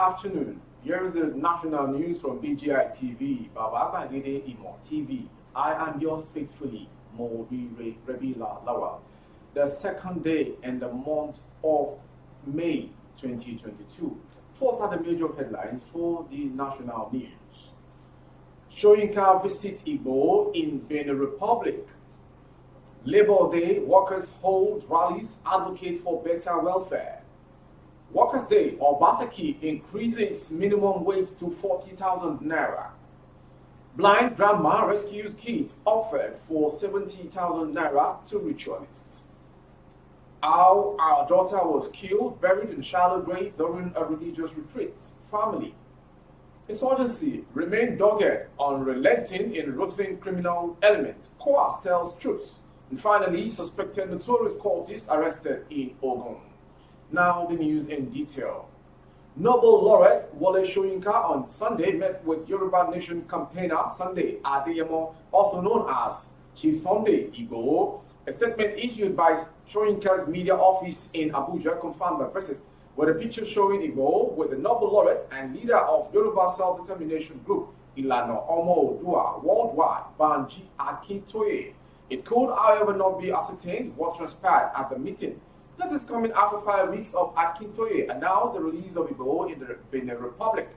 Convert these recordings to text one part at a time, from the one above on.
afternoon. Here is the national news from BGI TV, Baba Bagede Imo TV. I am yours faithfully, Mobire Rebila Lawal. The second day in the month of May 2022. First are the major headlines for the national news. Soyinka visit Igbo in Benin Republic. Labor Day, workers hold rallies, advocate for better welfare. Workers' Day, Obaseki increases minimum wage to 40,000 naira. Blind grandma rescues kids offered for 70,000 naira to ritualists. How our daughter was killed, buried in shallow grave during a religious retreat. Family. Insurgency remained dogged, unrelenting in roughing criminal element. Coas tells truth. And finally, suspected notorious cultist arrested in Ogun. Now the news in detail. Nobel laureate Wole Soyinka on Sunday met with Yoruba Nation campaigner Sunday Adeyemo, also known as Chief Sunday Igboho. A statement issued by Soyinka's media office in Abuja confirmed the visit, with a picture showing Igboho with the Nobel laureate and leader of Yoruba Self-Determination Group, Ilana Omo Odua Worldwide, Banji Akintoye. It could, however, not be ascertained what transpired at the meeting. This is coming after 5 weeks of Akintoye announced the release of Igboho in the Benin Republic.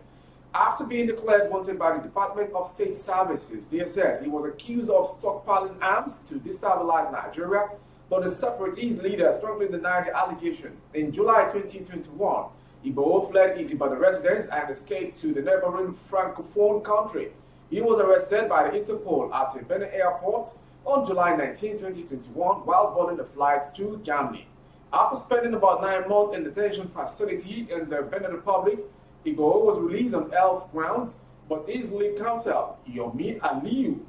After being declared wanted by the Department of State Services, DSS, he was accused of stockpiling arms to destabilize Nigeria, but the separatist leader strongly denied the allegation. In July 2021, Igboho fled Ibadan residence and escaped to the neighboring Francophone country. He was arrested by the Interpol at the Benin airport on July 19, 2021, while boarding a flight to Germany. After spending about 9 months in detention facility in the Benin Republic, Igboho was released on health grounds, but his lead counsel, Yomi Aliyu,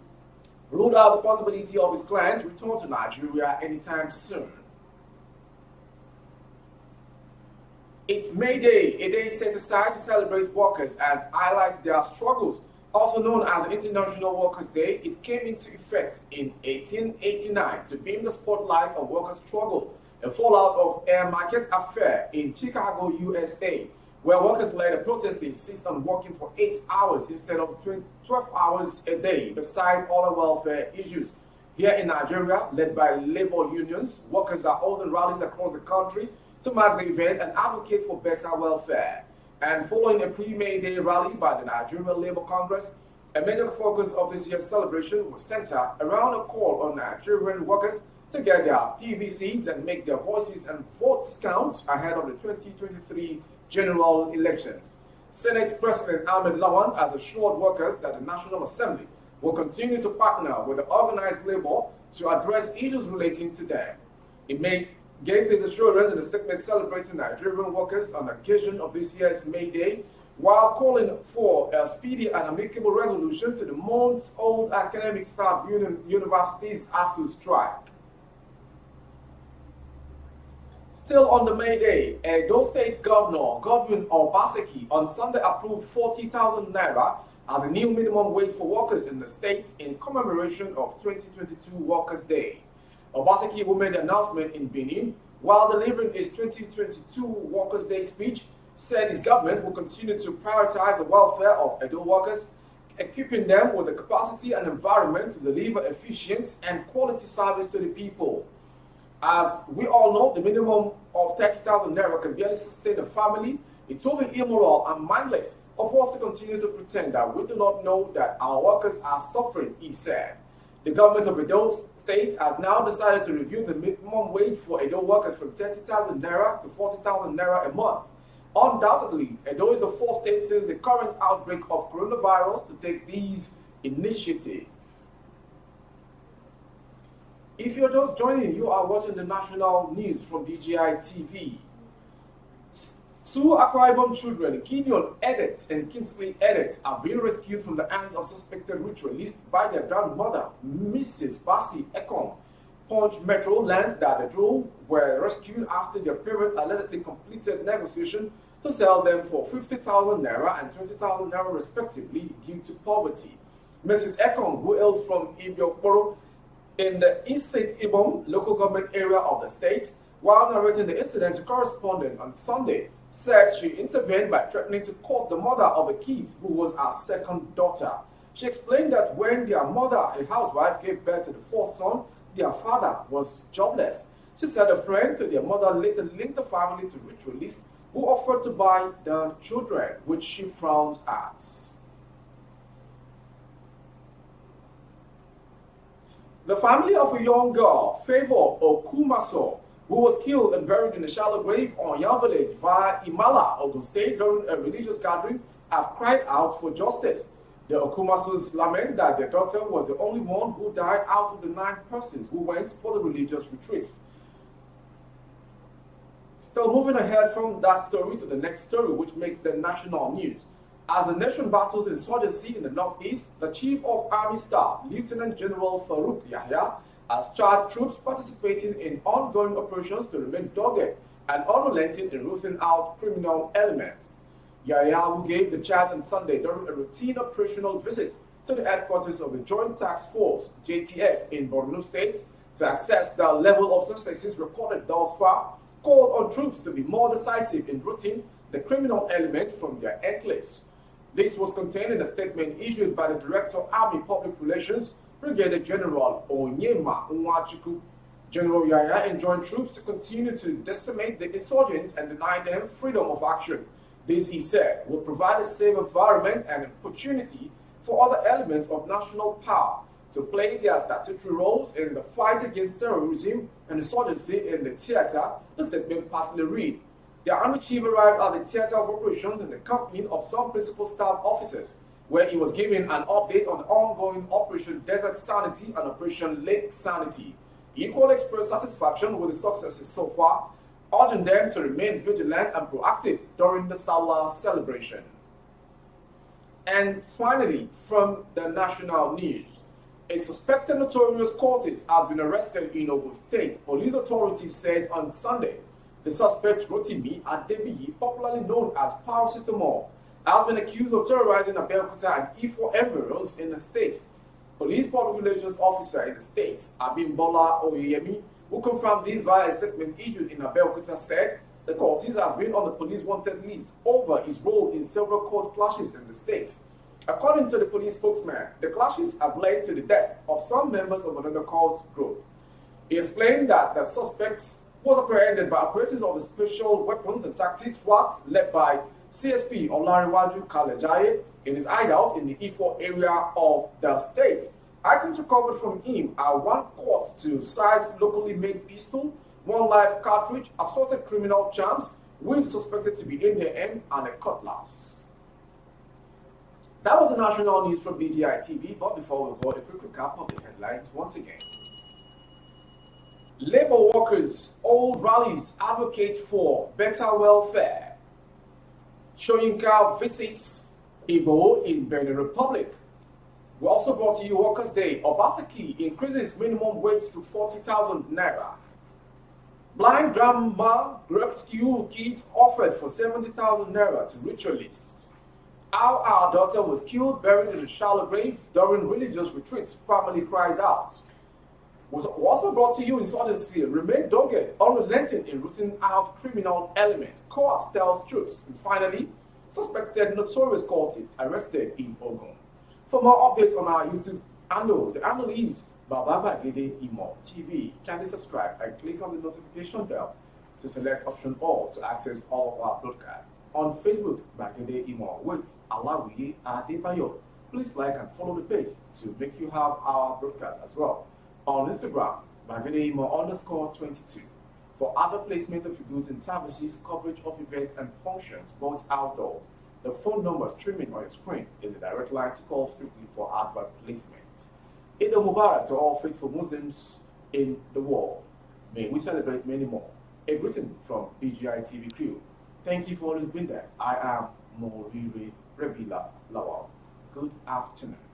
ruled out the possibility of his client's return to Nigeria anytime soon. It's May Day, a day set aside to celebrate workers and highlight their struggles. Also known as the International Workers' Day, it came into effect in 1889 to beam the spotlight on workers' struggle, a fallout of air market affair in Chicago, USA, where workers led a protest to insist on working for 8 hours instead of 12 hours a day, beside other welfare issues. Here in Nigeria, led by labor unions, workers are holding rallies across the country to mark the event and advocate for better welfare. And following a pre-May Day rally by the Nigerian Labour Congress, a major focus of this year's celebration was centered around a call on Nigerian workers to get their PVCs and make their voices and votes count ahead of the 2023 general elections. Senate President Ahmed Lawan has assured workers that the National Assembly will continue to partner with the organized labor to address issues relating to them. It gave this assurance in a statement celebrating Nigerian workers on the occasion of this year's May Day, while calling for a speedy and amicable resolution to the months-old academic staff universities ASU strike. Still on the May Day, Edo State Governor Godwin Obaseki on Sunday approved 40,000 naira as a new minimum wage for workers in the state in commemoration of 2022 Workers' Day. Obaseki, who made the announcement in Benin while delivering his 2022 Workers' Day speech, said his government will continue to prioritize the welfare of Edo workers, equipping them with the capacity and environment to deliver efficient and quality service to the people. As we all know, the minimum of 30,000 naira can barely sustain a family. It will be immoral and mindless of us to continue to pretend that we do not know that our workers are suffering, he said. The government of Edo State has now decided to review the minimum wage for Edo workers from 30,000 naira to 40,000 naira a month. Undoubtedly, Edo is the fourth state since the current outbreak of coronavirus to take these initiatives. If you're just joining, you are watching the national news from BGI TV. Two Akwa Ibom children, Gideon Edet and Kingsley Edet, are being rescued from the hands of suspected ritualists by their grandmother, Mrs. Basi Ekong. Punch Metro learned that the duo were rescued after their parents allegedly completed negotiation to sell them for 50,000 naira and 20,000 naira respectively due to poverty. Mrs. Ekong, who hails from Ibiokporo in the East St. Ibom local government area of the state, While narrating the incident, the correspondent on Sunday said she intervened by threatening to curse the mother of the kids, who was her second daughter. She explained that when their mother, a housewife, gave birth to the fourth son, their father was jobless. She said a friend to their mother later linked the family to ritualists who offered to buy the children, which she frowned at. The family of a young girl, Favor Okumaso, who was killed and buried in a shallow grave on Yan village via Imala, Ogun State, during a religious gathering, have cried out for justice. The Okumasos lament that their daughter was the only one who died out of the 9 persons who went for the religious retreat. Still moving ahead from that story to the next story, which makes the national news. As the nation battles insurgency in the northeast, the Chief of Army Staff, Lieutenant General Farouk Yahya, has charged troops participating in ongoing operations to remain dogged and unrelenting in rooting out criminal elements. Yahya, who gave the charge on Sunday during a routine operational visit to the headquarters of the Joint Task Force, JTF, in Borno State, to assess the level of successes recorded thus far, called on troops to be more decisive in rooting the criminal element from their enclaves. This was contained in a statement issued by the Director of Army Public Relations, Brigadier General Onyema Nwachukwu. General Yahya enjoined troops to continue to decimate the insurgents and deny them freedom of action. This, he said, will provide a safe environment and opportunity for other elements of national power to play their statutory roles in the fight against terrorism and insurgency in the theater, the statement partly read. The Army Chief arrived at the theater of operations in the company of some principal staff officers, where he was given an update on the ongoing Operation Desert Sanity and Operation Lake Sanity. He equally expressed satisfaction with the successes so far, urging them to remain vigilant and proactive during the SHALL0W celebration. And finally, from the national news, a suspected notorious cultist has been arrested in Ogun State, police authorities said on Sunday. The suspect, Rotimi Adebiyi, popularly known as Paracetamol, has been accused of terrorizing Abeokuta and Ifo environs in the state. Police public relations officer in the state, Abimbola Oyeyemi, who confirmed this via a statement issued in Abeokuta, said the cultist has been on the police wanted list over his role in several court clashes in the state. According to the police spokesman, the clashes have led to the death of some members of another cult group. He explained that the suspect was apprehended by operators of the Special Weapons and Tactics SWAT led by CSP Olariwaju Kalejaye in his hideout in the Ifo area of the state. Items recovered from him are 1 quart-2 size locally made pistol, 1 live cartridge, assorted criminal charms, which suspected to be AKM, and a cutlass. That was the national news from BGI TV, but before we go, a quick recap of the headlines once again. Labour workers hold rallies advocate for better welfare. Soyinka visits Igbo in Benin Republic. We also brought to you Workers' Day. Obaseki increases minimum wage to 40,000 naira. Blind grandma rescue kids offered for 70,000 naira to ritualists. How our daughter was killed, buried in a shallow grave during religious retreats, family cries out. Was also brought to you insurgency, remain dogged, unrelenting in rooting out criminal element. Court tells troops. And finally, suspected notorious cultist arrested in Ogun. For more updates on our YouTube handle, the handle is Gbagede Imo TV. Kindly subscribe and click on the notification bell to select option all to access all of our broadcasts. On Facebook, Gbagede Imo with Alawiye Adebayo. Please like and follow the page to make you have our broadcast as well. On Instagram, Gbagede Imo _22. For other placement of your goods and services, coverage of events and functions, both outdoors, the phone number streaming on your screen is the direct line to call strictly for advert placement. Eid al-Mubarak to all faithful Muslims in the world. May we celebrate many more. A greeting from BGI TV crew. Thank you for always being there. I am Moriri Rebila Lawal. Good afternoon.